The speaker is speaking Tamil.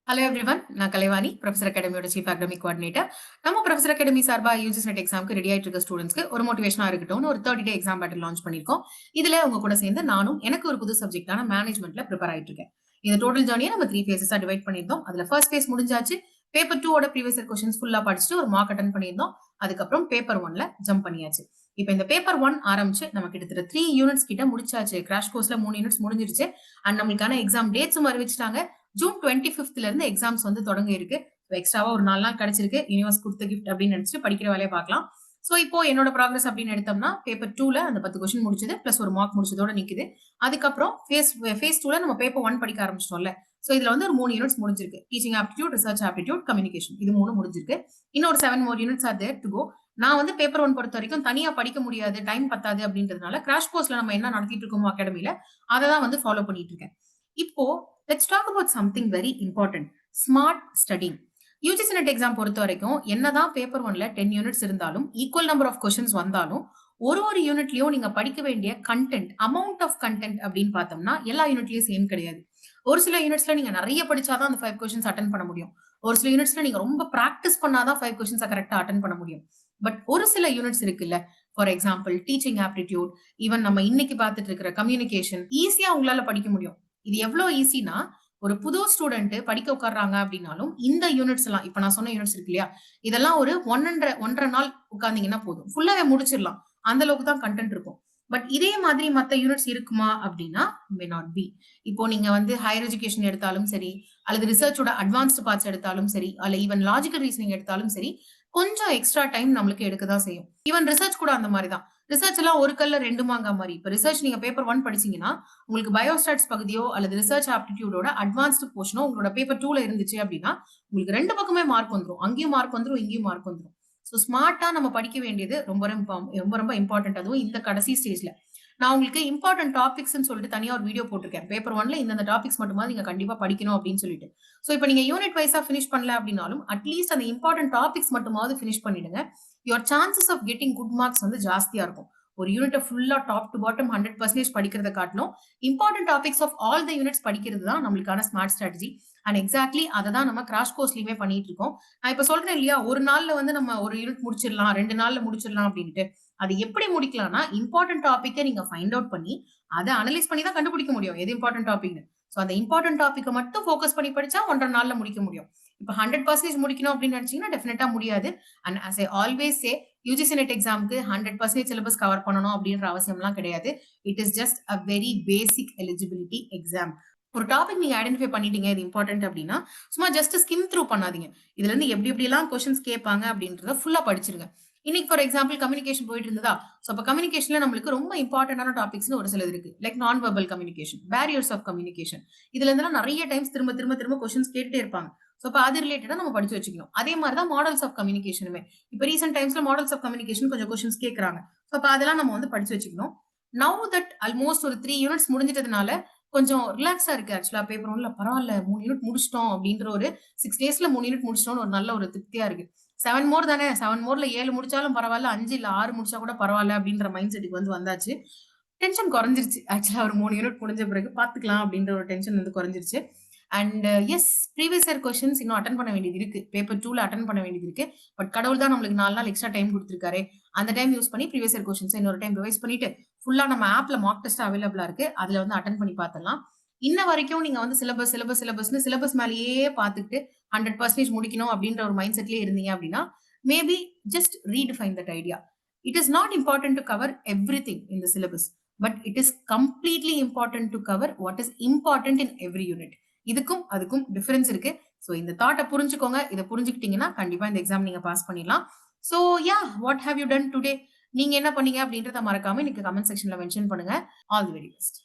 ஹலோ எவ்ரிவன், நான் கலைவாணி, ப்ரொஃபசர் அகாடமியோட சீஃப் அகாடமிக் கோஆர்டினேட்டர். நம்ம ப்ரொஃபசர் அகாடமி சார்பா யூஜிசி நெட் எக்ஸாம்க்கு ரெடி ஆயிட்டு இருக்க ஸ்டூடெண்ட்ஸ்க்கு ஒரு மோட்டிவேஷனா இருக்கட்டும்னு ஒரு 30 டே எக்ஸாம் பேட்டர் லான்ச் பண்ணிருக்கோம். இதுல உங்க கூட சேர்ந்து நானும் எனக்கு ஒரு புது சப்ஜெக்டான மேனேஜ்மெண்ட்ல ப்ரிப்பேர் ஆயிட்டு இருக்கேன். இந்த டோட்டல் ஜர்னியை நம்ம 3 ஃபேஸஸா டிவைட் பண்ணியிருந்தோம். அதுல ஃபர்ஸ்ட் ஃபேஸ் முடிஞ்சாச்சு. பேப்பர் 2 ஓட ப்ரீவியஸ் இயர் கொஸ்டின்ஸ் ஃபுல்லா படிச்சுட்டு ஒரு மார்க் அட்டன் பண்ணியிருந்தோம். அதுக்கப்புறம் பேப்பர் 1ல ஜம்ப் பண்ணியாச்சு. இப்போ இந்த பேப்பர் 1 ஆரம்பிச்சு நம்ம கிட்டத்தட்ட 3 யூனிட்ஸ் கிட்ட முடிச்சாச்சு. கிராஷ் கோர்ஸ்ல 3 யூனிட்ஸ் முடிஞ்சிருச்சு. அண்ட் நம்மளுக்கான எக்ஸாம் டேட்ஸும் அறிவிச்சிட்டாங்க. ஜூன் 25th இருந்து எக்ஸாம்ஸ் வந்து தொடங்க இருக்கு. எக்ஸ்ட்ராவா ஒரு 4 நாள் கிடைச்சிருக்கு. யூனிவர்ஸ் கொடுத்த கிஃப்ட் அப்படின்னு நினைச்சிட்டு படிக்கிற வேலையை பார்க்கலாம். சோ இப்போ என்னோட ப்ராக்ரஸ் அப்படின்னு எடுத்தோம்னா பேப்பர் 2ல அந்த 10 கொஸ்டின் முடிச்சது பிளஸ் ஒரு மார்க் முடிச்சதோட நிக்குது. அதுக்கப்புறம் ஃபேஸ் 2ல நம்ம பேப்பர் 1 படிக்க ஆரம்பிச்சிட்டோம்ல. சோ இதுல வந்து ஒரு 3 யூனிட்ஸ் முடிஞ்சிருக்கு. Teaching aptitude, research aptitude, communication. இது 3 முடிஞ்சிருக்கு. இன்னொரு 7 more units are there to go. நான் வந்து பேப்பர் 1 பொறுத்த வரைக்கும் தனியா படிக்க முடியாது, டைம் பத்தாது அப்படின்றதுனால கிராஷ் கோர்ஸ்ல நம்ம என்ன நடத்திட்டு இருக்கோமோ அகாடமில அதை தான் வந்து ஃபாலோ பண்ணிட்டு இருக்கேன். இப்போ let's talk about something very important. Smart studying. UGC NET exam பொறுத்த வரைக்கும் என்னதான் பேப்பர் 1ல 10 யூனிட்ஸ் இருந்தாலும் ஈக்குவல் நம்பர் ஆஃப் கொஸ்டின்ஸ் வந்தாலும் ஒரு யூனிட்லயும் நீங்க படிக்க வேண்டிய கண்டென்ட், அமௌண்ட் ஆஃப் கண்டென்ட் அப்படின்னு பார்த்தோம்னா எல்லா யூனிட்லயும் சேம் கிடையாது. ஒரு சில யூனிட்ஸ்ல நீங்க நிறைய படிச்சாதான் அந்த 5 கொஸ்டின்ஸ் அட்டன் பண்ண முடியும். ஒரு சில யூனிட்ஸ்ல நீங்க ரொம்ப பிராக்டிஸ் பண்ணாதான் 5 கொஸ்டின்ஸ் கரெக்டா அட்டன் பண்ண முடியும். பட் ஒரு சில யூனிட்ஸ் இருக்குல்ல, for example teaching aptitude, even நம்ம இன்னைக்கு பார்த்துட்டு இருக்கிற கம்யூனிகேஷன் ஈஸியா உங்களால படிக்க முடியும். இது எவ்வளவு ஈஸினா, ஒரு புது ஸ்டூடெண்ட் படிக்க உட்கார்றாங்க அப்படின்னாலும் இந்த யூனிட்ஸ் எல்லாம் இப்ப நான் சொன்ன யூனிட்ஸ் இருக்கு இல்லையா, இதெல்லாம் ஒரு 1 1/2 நாள் உட்கார்ந்தீங்கன்னா போதும், ஃபுல்லாவே முடிச்சிடலாம். அந்த அளவுக்கு தான் கண்டென்ட் இருக்கும். பட் இதே மாதிரி மத்த யூனிட்ஸ் இருக்குமா அப்படின்னா மே நாட் பி. இப்போ நீங்க வந்து ஹையர் எஜுகேஷன் எடுத்தாலும் சரி, அல்லது ரிசர்ச்சோட அட்வான்ஸ்டு பார்ட்ஸ் எடுத்தாலும் சரி, அல்ல ஈவன் லாஜிக்கல் ரீசனிங் எடுத்தாலும் சரி, கொஞ்சம் எக்ஸ்ட்ரா டைம் நம்மளுக்கு எடுக்க தான் செய்யும். ஈவன் ரிசர்ச் கூட அந்த மாதிரி தான். ரிசர்ச் எல்லாம் ஒரு கல்ல 2 மாங்கா மாதிரி. இப்ப ரிசர்ச் நீங்க பேப்பர் 1 படிச்சீங்கன்னா உங்களுக்கு பயோஸ்டாட்ஸ் பகுதியோ அல்லது ரிசர்ச் ஆப்டிடியூடோட அட்வான்ஸ்டு போர்ஷனோ உங்களோட பேப்பர் 2ல இருந்துச்சு அப்படின்னா உங்களுக்கு 2 பக்கமே மார்க் வந்துரும். அங்கேயும் மார்க் வந்துரும், இங்கேயும் மார்க் வந்துரும். சோ ஸ்மார்ட்டா நம்ம படிக்க வேண்டியது ரொம்ப ரொம்ப ரொம்ப இம்பார்ட்டன்ட். அதுவும் இந்த கடைசி ஸ்டேஜ்ல. நான் உங்களுக்கு இம்பார்ட்டன்ட் டாபிக்ஸ்னு சொல்லிட்டு தனியா ஒரு வீடியோ போட்டிருக்கேன். பேப்பர் 1ல இந்த டாபிக்ஸ் மட்டுமாவது நீங்க கண்டிப்பா படிக்கணும் அப்படின்னு சொல்லிட்டு. சோ இப்போ நீங்க யூனிட் வைஸா ஃபினிஷ் பண்ணல அப்படின்னாலும் அட்லீஸ்ட் அந்த இம்பார்ட்டன்ட் டாபிக்ஸ் மட்டுமாவது ஃபினிஷ் பண்ணிடுங்க. Your chances of getting good marks வந்து ஜாஸ்தியா இருக்கும். ஒரு யூனிட்ட ஃபுல்லா டாப் டு பாட்டம் 100% படிக்கிறத காட்டிலும் important topics of all the units படிக்கிறது தான் நம்மளுக்கான ஸ்மார்ட் ஸ்ட்ராட்டஜி. அண்ட் எக்ஸாக்ட்லி அதை தான் நம்ம கிராஷ் கோர்ஸ்லயுமே பண்ணிட்டு இருக்கோம். நான் இப்ப சொல்றேன் இல்லையா, ஒரு நாள்ல வந்து நம்ம ஒரு யூனிட் முடிச்சிடலாம், 2 நாள்ல முடிச்சிடலாம் அப்படின்ட்டு. அது எப்படி முடிக்கலாம்னா, இம்பார்ட்டன்ட் டாபிக்கை நீங்க ஃபைண்ட் அவுட் பண்ணி அதை அனலைஸ் பண்ணி தான் கண்டுபிடிக்க முடியும் எது இம்பார்ட்டன்ட் டாபிக்னு. சோ அந்த இம்பார்ட்டன்ட் டாபிக்கை மட்டும் ஃபோக்கஸ் பண்ணி படிச்சா 1 1/2 நாள்ல முடிக்க முடியும். இப்ப 100% முடிக்கணும் அப்படின்னு நினைச்சீங்கன்னா டெஃபினட்டா முடியாது. And as I always say, UGC NET எக்ஸாம்க்கு 100% சிலபஸ் கவர் பண்ணணும் அப்படின்ற அவசியம்லாம் கிடையாது. It is just a very basic eligibility exam. ஒரு டாபிக் நீங்க ஐடென்டிஃபை பண்ணிட்டீங்க இது இம்பார்ட்டன்ட் அப்படின்னா சும்மா ஜஸ்ட் ஸ்கிம் த்ரூ பண்ணாதீங்க. இதுல இருந்து எப்படி எப்படி எல்லாம் கொஸ்டின்ஸ் கேட்பாங்க அப்படின்றத ஃபுல்லா படிச்சிருங்க. இன்னைக்கு ஃபார் எக்ஸாம்பிள் கம்யூனிகேஷன் போயிட்டு இருந்ததா, சோ அப்ப கம்யூனிகேஷன்ல நம்மளுக்கு ரொம்ப இம்பார்ட்டன்டான டாபிக்ஸ் ஒரு சிலது இருக்கு. Like non verbal communication, barriers of communication. இதுல இருந்தெல்லாம் நிறைய டைம்ஸ் திரும்ப திரும்ப திரும்ப கொஸ்டின்ஸ் கேட்டுட்டே இருப்பாங்க. சோ அப்ப அது ரிலேட்டடா நம்ம படிச்சு வச்சுக்கணும். அதே மாதிரி தான் மாடல்ஸ் ஆஃப் கம்யூனிகேஷனுமே. இப்ப ரீசென்ட் டைம்ஸ்ல மாடல்ஸ் ஆஃப் கம்யூனிகேஷன் கொஞ்சம் கொஸ்டின்ஸ் கேட்கறாங்க. சோ அப்ப அதெல்லாம் நம்ம வந்து படிச்சு வச்சுக்கணும். நவ் தட் ஆல்மோஸ்ட் ஒரு 3 யூனிட்ஸ் முடிஞ்சிட்டதுனால கொஞ்சம் ரிலாக்ஸா இருக்கு. ஆக்சுவலா பேப்பர் 1ல பரவாயில்ல 3 யூனிட் முடிச்சிட்டோம் அப்படின்ற ஒரு 6 டேஸ்ல 3 யூனிட் முடிச்சிட்டோம்னு ஒரு நல்ல ஒரு திருப்தியா இருக்கு. 7 மோர் தானே, 7 மோர்ல 7 முடிச்சாலும் பரவாயில்ல, 5 இல்ல 6 முடிச்சா கூட பரவாயில்ல அப்படின்ற மைண்ட் செட்டுக்கு வந்து வந்தாச்சு. டென்ஷன் குறைஞ்சிருச்சு. ஆக்சுவலா ஒரு 3 யூனிட் முடிஞ்ச பிறகு பாத்துக்கலாம் அப்படின்ற ஒரு டென்ஷன் வந்து குறைஞ்சிருச்சு. And yes, previous year questions இன்னும் அட்டன் பண்ண வேண்டியது இருக்கு. பேப்பர் 2ல அட்டன் பண்ண வேண்டியது இருக்கு. பட் கடவுள் தான் நம்மளுக்கு 4 நாள் எக்ஸ்ட்ரா டைம் கொடுத்திருக்காரு. அந்த டைம் யூஸ் பண்ணி ப்ரீவியஸ் இயர் கொஸ்டின்ஸ் இன்னொரு டைம் ரிவைஸ் பண்ணிட்டு ஃபுல்லா நம்ம ஆப்ல மார்க் டெஸ்ட் அவைலபிளா இருக்கு. அதுல வந்து அட்டன் பண்ணி பார்த்தலாம். இன்ன வரைக்கும் நீங்க வந்து சிலபஸ்னு சிலபஸ் மேலேயே பார்த்துட்டு 100% முடிக்கணும் அப்படின்ற ஒரு மைண்ட் செட்லயே இருந்தீங்க அப்படின்னா maybe just redefine that idea. It is not important to cover everything in the syllabus, but it is completely important to cover what is important in every unit. இதுக்கும் அதுக்கும் டிஃபரன்ஸ் இருக்கு. சோ இந்த தாட்டை புரிஞ்சுக்கோங்க. இதை புரிஞ்சுக்கிட்டீங்கன்னா கண்டிப்பா இந்த எக்ஸாம் நீங்க பாஸ் பண்ணிடலாம். So yeah, what have you done today? நீங்க என்ன பண்ணீங்க அப்படின்றத மறக்காம எனக்கு கமெண்ட் செக்ஷன்ல மென்ஷன் பண்ணுங்க. All the very best.